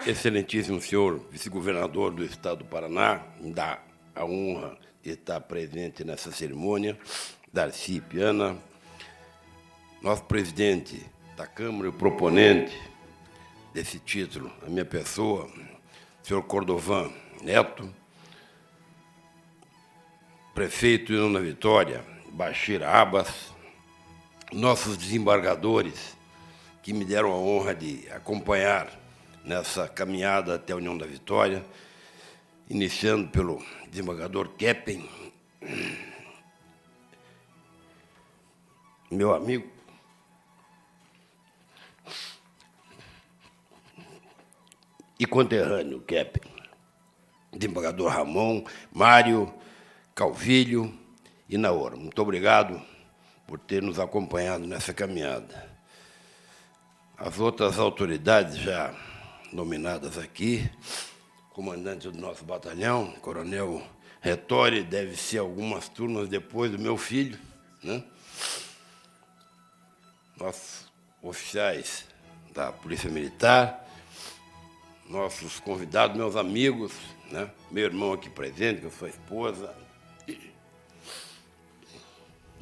Excelentíssimo senhor vice-governador do Estado do Paraná, me dá a honra de estar presente nessa cerimônia, Darcy Piana, nosso presidente da Câmara e o proponente desse título, a minha pessoa, senhor Cordovan Neto, prefeito de Nona Vitória, Bashir Abbas, nossos desembargadores, que me deram a honra de acompanhar nessa caminhada até a União da Vitória, iniciando pelo desembargador Keppen, meu amigo, e conterrâneo Keppen, desembargador Ramon, Mário, Calvilho e Naor. Muito obrigado por ter nos acompanhado nessa caminhada. As outras autoridades já nominadas aqui, comandante do nosso batalhão, coronel Retori, deve ser algumas turmas depois do meu filho, né? Nossos oficiais da Polícia Militar, nossos convidados, meus amigos, né? Meu irmão aqui presente, que eu sou a esposa,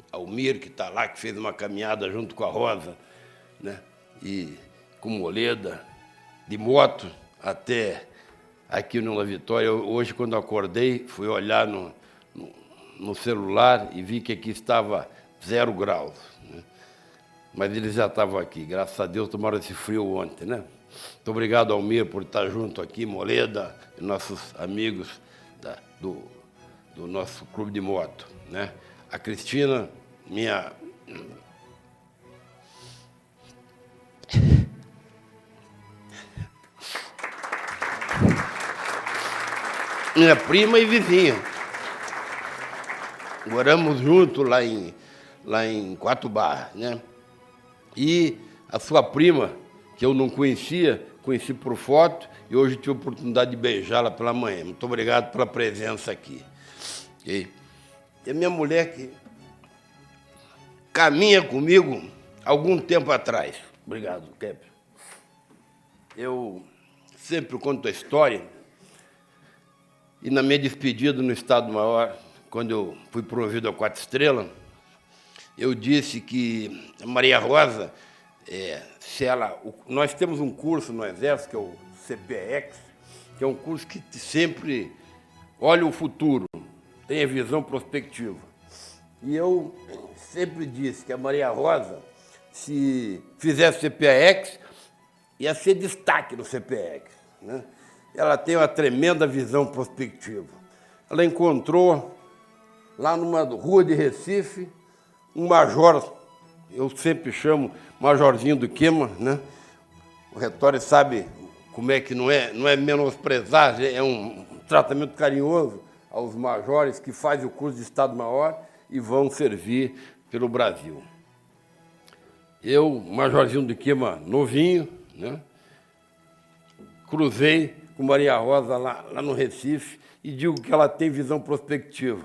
Almir, que está lá, que fez uma caminhada junto com a Rosa, né? E com Moleda, de moto até aqui no La Vitória. Hoje, quando acordei, fui olhar no celular e vi que aqui estava 0 graus, né? Mas eles já estavam aqui, graças a Deus, tomaram esse frio ontem, né? Muito obrigado, Almir, por estar junto aqui, Moleda, e nossos amigos do nosso clube de moto, né? A Cristina, minha prima e vizinha. Moramos juntos lá em Quatro Barras, né? E a sua prima, que eu não conhecia, conheci por foto, e hoje tive a oportunidade de beijá-la pela manhã. Muito obrigado pela presença aqui. E a minha mulher que caminha comigo há algum tempo atrás. Obrigado, Kepp. Eu sempre conto a história, e na minha despedida no Estado-Maior, quando eu fui promovido a 4 estrelas, eu disse que a Maria Rosa, nós temos um curso no Exército, que é o CPEX, que é um curso que sempre olha o futuro, tem a visão prospectiva. E eu sempre disse que a Maria Rosa, se fizesse CPEX, ia ser destaque no CPEX, né? Ela tem uma tremenda visão prospectiva. Ela encontrou, lá numa rua de Recife, um major, eu sempre chamo Majorzinho do Quema, né? O Retório sabe como é que não é menosprezar, é um tratamento carinhoso aos majores que fazem o curso de Estado-Maior e vão servir pelo Brasil. Eu, Majorzinho do Quema, novinho, né? Cruzei com Maria Rosa lá no Recife e digo que ela tem visão prospectiva,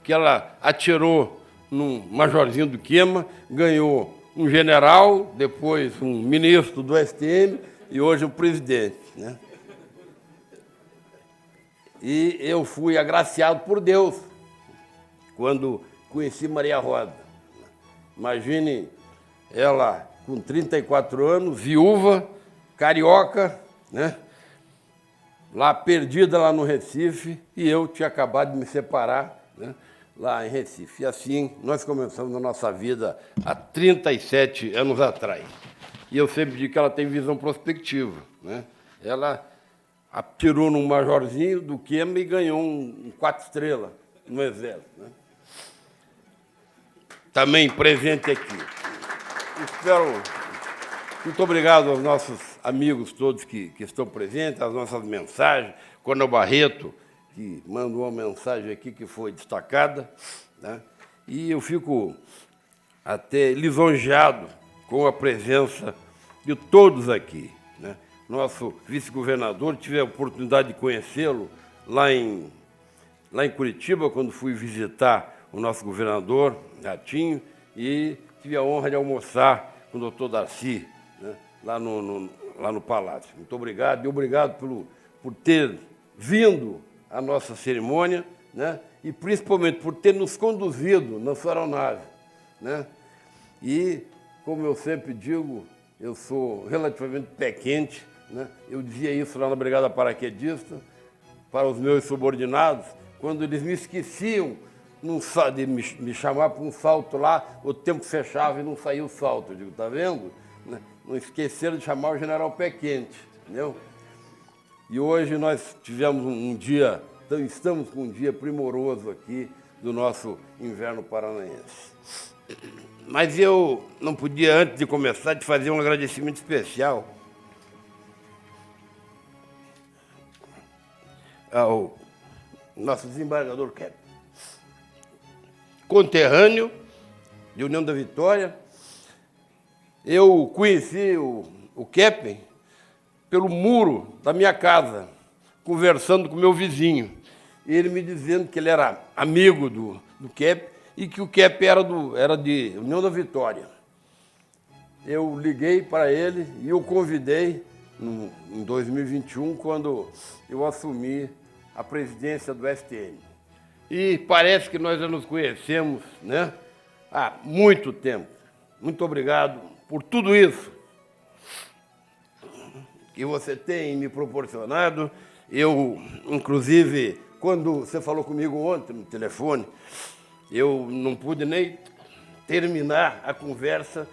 que ela atirou num Majorzinho do Quema, ganhou um general, depois um ministro do STM e hoje um presidente, né? E eu fui agraciado por Deus quando conheci Maria Rosa. Imagine ela com 34 anos, viúva, carioca, né? Lá perdida lá no Recife, e eu tinha acabado de me separar, né? Lá em Recife. E assim nós começamos a nossa vida há 37 anos atrás. E eu sempre digo que ela tem visão prospectiva, né? Ela atirou num Majorzinho do Quema e ganhou um 4 estrelas no Exército, né? Também presente aqui. Muito obrigado aos nossos amigos todos que estão presentes, as nossas mensagens. Coronel Barreto, que mandou uma mensagem aqui que foi destacada, né? E eu fico até lisonjeado com a presença de todos aqui, né? Nosso vice-governador, tive a oportunidade de conhecê-lo lá em Curitiba, quando fui visitar o nosso governador, Ratinho, e tive a honra de almoçar com o doutor Darcy, né? Lá lá no Palácio. Muito obrigado, e obrigado por ter vindo à nossa cerimônia, né? E principalmente por ter nos conduzido na sua aeronave, né? E, como eu sempre digo, eu sou relativamente pé quente, né? Eu dizia isso lá na Brigada Paraquedista, para os meus subordinados, quando eles me esqueciam de me chamar para um salto lá, o tempo fechava e não saía o salto. Eu digo, tá vendo? Não esqueceram de chamar o general Pé Quente, entendeu? E hoje nós tivemos um dia, então estamos com um dia primoroso aqui do nosso inverno paranaense. Mas eu não podia, antes de começar, te fazer um agradecimento especial ao nosso desembargador Kep, conterrâneo de União da Vitória. Eu conheci o Kep pelo muro da minha casa, conversando com meu vizinho. Ele me dizendo que ele era amigo do Kep e que o Kep era de União da Vitória. Eu liguei para ele e o convidei em 2021, quando eu assumi a presidência do STM. E parece que nós já nos conhecemos, né, há muito tempo. Muito obrigado por tudo isso que você tem me proporcionado. Eu, inclusive, quando você falou comigo ontem no telefone, eu não pude nem terminar a conversa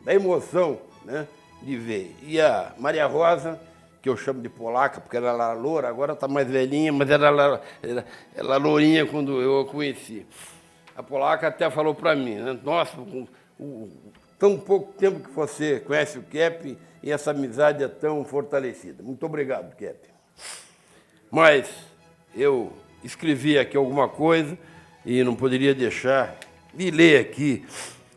da emoção, né, de ver. E a Maria Rosa, que eu chamo de polaca, porque ela era loura, agora está mais velhinha, mas ela lourinha quando eu a conheci. A polaca até falou para mim, né, nossa, tão pouco tempo que você conhece o Kep e essa amizade é tão fortalecida. Muito obrigado, Kep. Mas eu escrevi aqui alguma coisa e não poderia deixar de ler aqui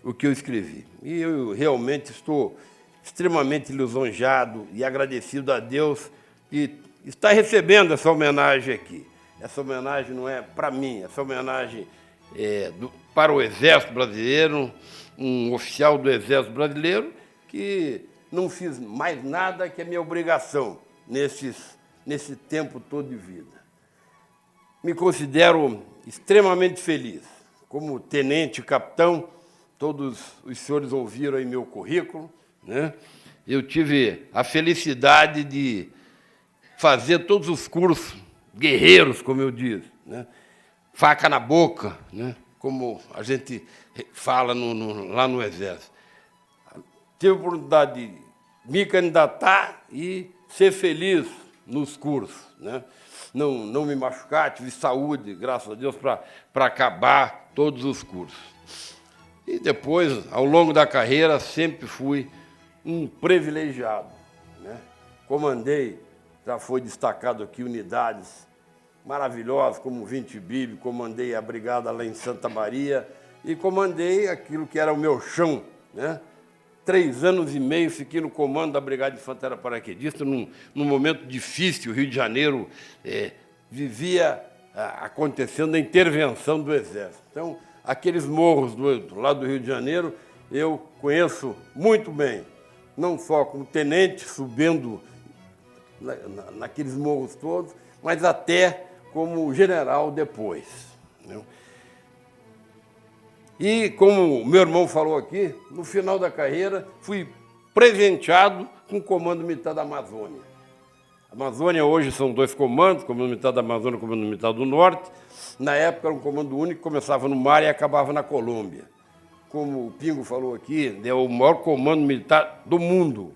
o que eu escrevi. E eu realmente estou extremamente lisonjeado e agradecido a Deus de estar recebendo essa homenagem aqui. Essa homenagem não é para mim, essa homenagem é para o Exército Brasileiro, um oficial do Exército Brasileiro que não fiz mais nada que a minha obrigação nesse tempo todo de vida. Me considero extremamente feliz. Como tenente, capitão, todos os senhores ouviram aí meu currículo, né? Eu tive a felicidade de fazer todos os cursos guerreiros, como eu disse, né? Faca na boca, né? Como a gente fala lá no Exército. Tive a oportunidade de me candidatar e ser feliz nos cursos, né? Não me machucar, tive saúde, graças a Deus, para acabar todos os cursos. E depois, ao longo da carreira, sempre fui um privilegiado, né? Comandei, já foi destacado aqui, unidades maravilhosas, como o 20 Bibi, comandei a brigada lá em Santa Maria e comandei aquilo que era o meu chão, né? 3 anos e meio fiquei no comando da Brigada de Infantaria Paraquedista, num momento difícil. O Rio de Janeiro vivia acontecendo a intervenção do Exército. Então, aqueles morros do lado do Rio de Janeiro, eu conheço muito bem, não só como tenente, subindo naqueles morros todos, mas até como general depois, né? E, como meu irmão falou aqui, no final da carreira, fui presenteado com o Comando Militar da Amazônia. A Amazônia hoje são 2 comandos, Comando Militar da Amazônia e Comando Militar do Norte. Na época era um comando único, começava no mar e acabava na Colômbia. Como o Pingo falou aqui, é o maior comando militar do mundo.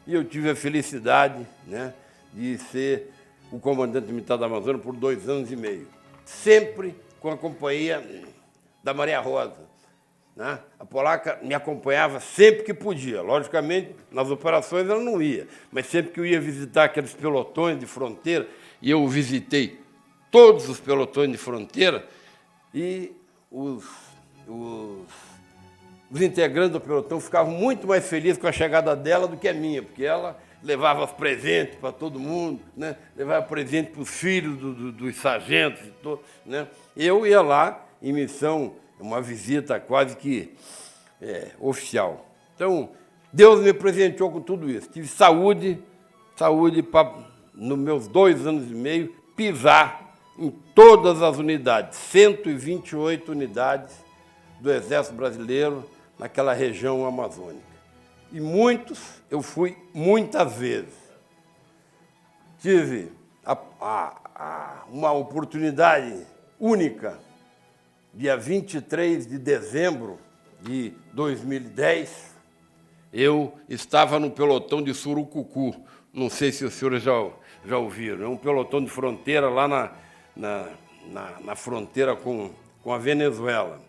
E eu tive a felicidade, né, de ser o comandante militar da Amazônia por 2 anos e meio. Sempre com a companhia da Maria Rosa, né? A polaca me acompanhava sempre que podia. Logicamente, nas operações ela não ia, mas sempre que eu ia visitar aqueles pelotões de fronteira, e eu visitei todos os pelotões de fronteira, e os integrantes do pelotão ficavam muito mais felizes com a chegada dela do que a minha, porque ela levava os presentes para todo mundo, né? Levava presente para os filhos dos sargentos, né? Eu ia lá em missão, uma visita quase que oficial. Então, Deus me presenteou com tudo isso. Tive saúde para, nos meus 2 anos e meio, pisar em todas as unidades, 128 unidades do Exército Brasileiro naquela região amazônica. E muitos, eu fui muitas vezes. Tive uma oportunidade única, dia 23 de dezembro de 2010, eu estava no pelotão de Surucucu. Não sei se os senhores já ouviram. É um pelotão de fronteira lá na fronteira com a Venezuela.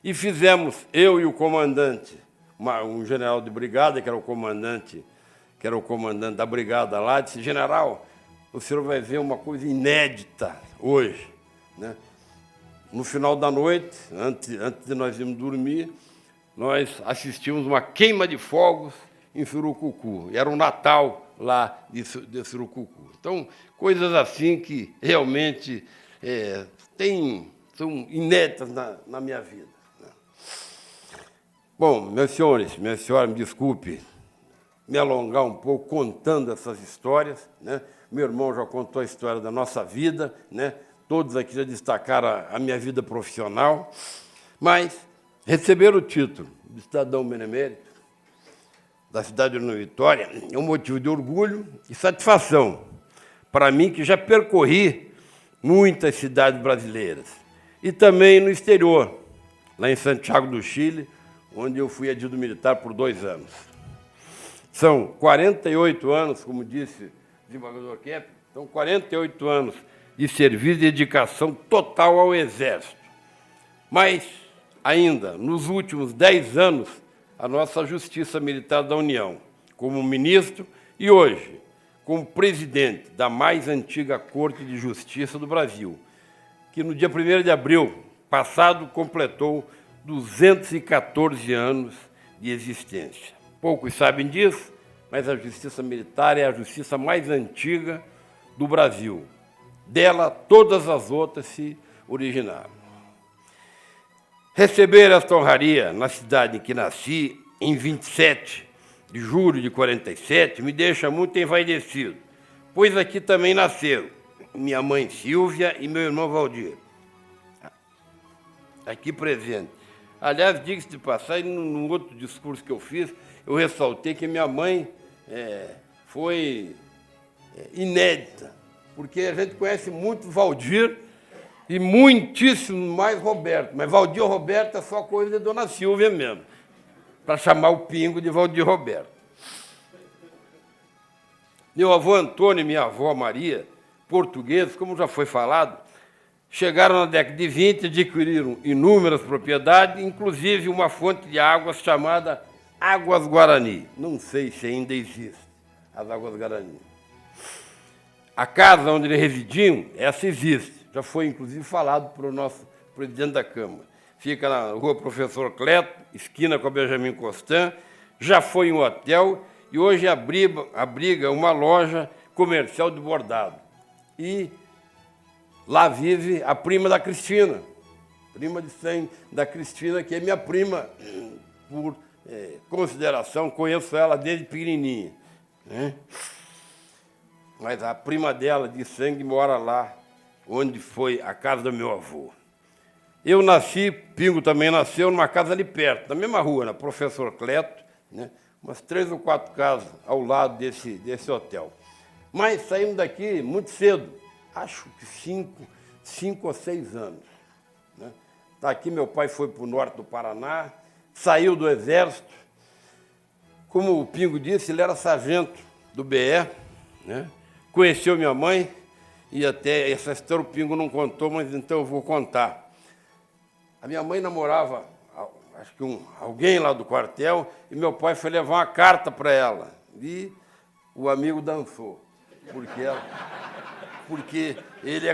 E fizemos, eu e o comandante, um general de brigada, que era o comandante da brigada lá, disse: general, o senhor vai ver uma coisa inédita hoje, né? No final da noite, antes de nós irmos dormir, nós assistimos uma queima de fogos em Surucucu. Era o Natal lá de Surucucu. Então, coisas assim que realmente são inéditas na minha vida. Bom, meus senhores, minha senhora, me desculpe me alongar um pouco contando essas histórias, né? Meu irmão já contou a história da nossa vida, né? Todos aqui já destacaram a minha vida profissional, mas receber o título de cidadão benemérito da cidade de União Vitória é um motivo de orgulho e satisfação para mim, que já percorri muitas cidades brasileiras e também no exterior, lá em Santiago do Chile, onde eu fui adido militar por 2 anos. São 48 anos, como disse o desembargador Kepler, são 48 anos de serviço e dedicação total ao Exército. Mas, ainda, nos últimos 10 anos, a nossa Justiça Militar da União, como ministro e hoje, como presidente da mais antiga Corte de Justiça do Brasil, que no dia 1º de abril passado completou 214 anos de existência. Poucos sabem disso, mas a Justiça Militar é a justiça mais antiga do Brasil. Dela, todas as outras se originaram. Receber esta honraria na cidade em que nasci, em 27 de julho de 47, me deixa muito envaidecido, pois aqui também nasceram minha mãe Silvia e meu irmão Valdir, aqui presente. Aliás, diga-se de passagem, num outro discurso que eu fiz, eu ressaltei que minha mãe foi inédita, porque a gente conhece muito Valdir e muitíssimo mais Roberto, mas Valdir Roberto é só coisa de Dona Silvia mesmo, para chamar o pingo de Valdir Roberto. Meu avô Antônio e minha avó Maria, portugueses, como já foi falado, chegaram na década de 20 e adquiriram inúmeras propriedades, inclusive uma fonte de águas chamada Águas Guarani. Não sei se ainda existe as Águas Guarani. A casa onde eles residiam, essa existe. Já foi, inclusive, falado para o nosso presidente da Câmara. Fica na rua Professor Cleto, esquina com a Benjamin Constant. Já foi um hotel e hoje abriga uma loja comercial de bordado. E lá vive a prima da Cristina, prima de sangue da Cristina, que é minha prima, por consideração, conheço ela desde pequenininha, né? Mas a prima dela de sangue mora lá, onde foi a casa do meu avô. Eu nasci, Pingo também nasceu numa casa ali perto, na mesma rua, na Professor Cleto, né? Umas 3 ou 4 casas ao lado desse hotel. Mas saímos daqui muito cedo, acho que 5 ou 6 anos. Né? Daqui meu pai foi para o norte do Paraná, saiu do Exército. Como o Pingo disse, ele era sargento do BE, né? Conheceu minha mãe, e até essa história o Pingo não contou, mas então eu vou contar. A minha mãe namorava, acho que alguém lá do quartel, e meu pai foi levar uma carta para ela. E o amigo dançou, porque ele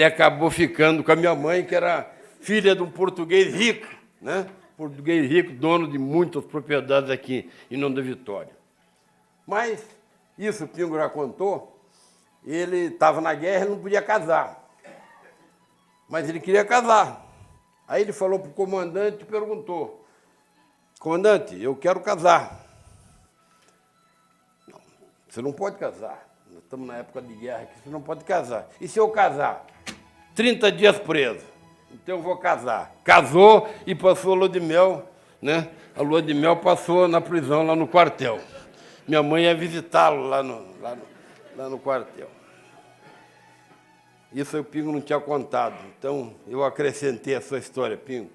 acabou ficando com a minha mãe, que era filha de um português rico, né? Português rico, dono de muitas propriedades aqui em União da Vitória. Mas, isso o Pingo já contou, ele estava na guerra e não podia casar. Mas ele queria casar. Aí ele falou para o comandante e perguntou: comandante, eu quero casar. Não, você não pode casar. Nós estamos na época de guerra aqui, você não pode casar. E se eu casar? 30 dias preso. Então eu vou casar. Casou e passou a lua de mel, né? A lua de mel passou na prisão, lá no quartel. Minha mãe ia visitá-lo lá no quartel. Isso o Pingo não tinha contado, então eu acrescentei a sua história, Pingo.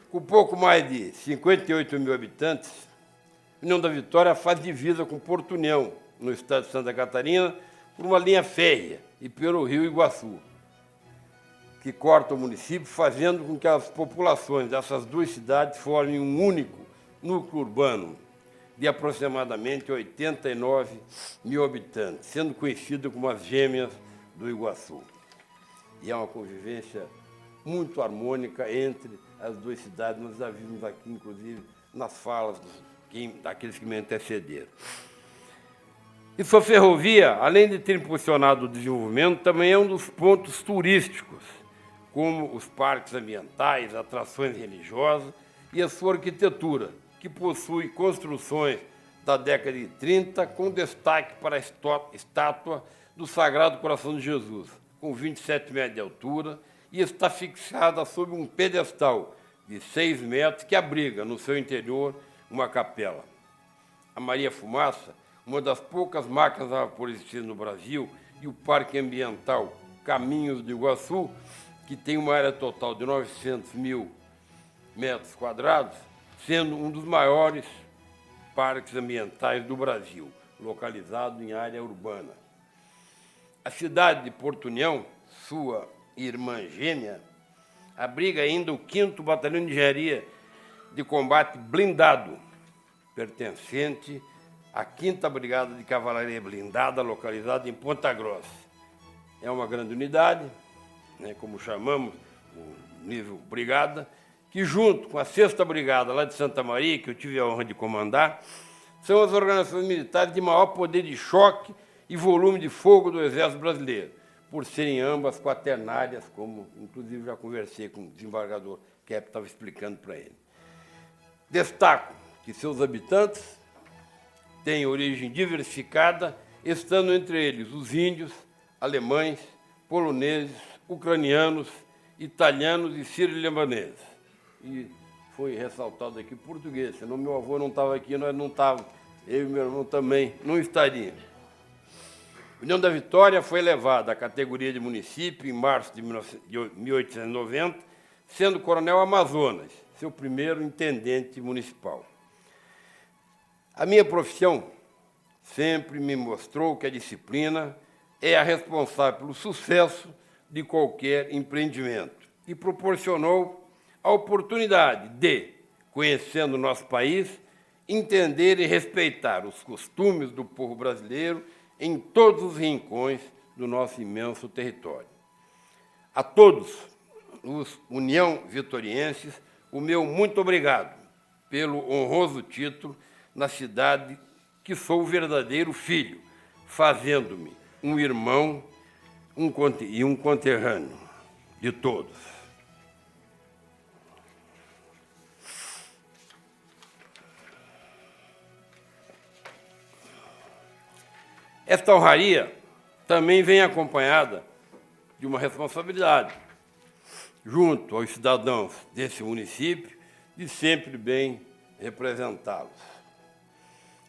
Com pouco mais de 58 mil habitantes, União da Vitória faz divisa com Porto União, no estado de Santa Catarina, por uma linha férrea e pelo rio Iguaçu, que corta o município, fazendo com que as populações dessas duas cidades formem um único núcleo urbano de aproximadamente 89 mil habitantes, sendo conhecido como as Gêmeas do Iguaçu. E é uma convivência muito harmônica entre as duas cidades. Nós já vimos aqui, inclusive, nas falas daqueles que me antecederam. E sua ferrovia, além de ter impulsionado o desenvolvimento, também é um dos pontos turísticos, como os parques ambientais, atrações religiosas e a sua arquitetura, que possui construções da década de 30, com destaque para a estátua do Sagrado Coração de Jesus, com 27 metros de altura, e está fixada sobre um pedestal de 6 metros que abriga no seu interior uma capela. A Maria Fumaça, uma das poucas máquinas a vapor existentes no Brasil, e o Parque Ambiental Caminhos do Iguaçu, que tem uma área total de 900 mil metros quadrados, sendo um dos maiores parques ambientais do Brasil, localizado em área urbana. A cidade de Porto União, sua irmã gêmea, abriga ainda o 5º Batalhão de Engenharia de Combate Blindado, pertencente à 5ª Brigada de Cavalaria Blindada, localizada em Ponta Grossa. É uma grande unidade, né, como chamamos, o nível brigada, que junto com a 6ª Brigada lá de Santa Maria, que eu tive a honra de comandar, são as organizações militares de maior poder de choque e volume de fogo do Exército Brasileiro, por serem ambas quaternárias, como inclusive já conversei com o desembargador Kepp, estava explicando para ele. Destaco que seus habitantes têm origem diversificada, estando entre eles os índios, alemães, poloneses, ucranianos, italianos e sírio-libaneses. E foi ressaltado aqui português, senão meu avô não estava aqui, nós não estávamos, eu e meu irmão também não estaríamos. União da Vitória foi elevada à categoria de município em março de 1890, sendo Coronel Amazonas, seu primeiro intendente municipal. A minha profissão sempre me mostrou que a disciplina é a responsável pelo sucesso de qualquer empreendimento e proporcionou a oportunidade de, conhecendo o nosso país, entender e respeitar os costumes do povo brasileiro em todos os rincões do nosso imenso território. A todos os União Vitorienses, o meu muito obrigado pelo honroso título na cidade que sou o verdadeiro filho, fazendo-me um irmão e um conterrâneo de todos. Esta honraria também vem acompanhada de uma responsabilidade, junto aos cidadãos desse município, de sempre bem representá-los.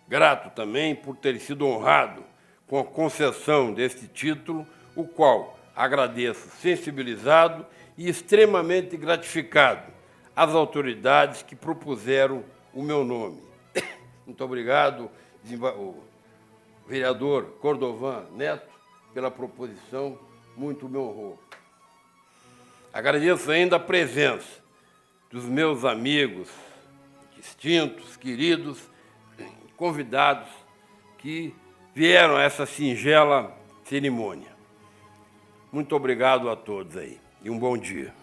Grato também por ter sido honrado com a concessão deste título, o qual agradeço sensibilizado e extremamente gratificado às autoridades que propuseram o meu nome. Muito obrigado, vereador Cordovan Neto, pela proposição, muito me honrou. Agradeço ainda a presença dos meus amigos distintos, queridos, convidados que vieram a essa singela cerimônia. Muito obrigado a todos aí e um bom dia.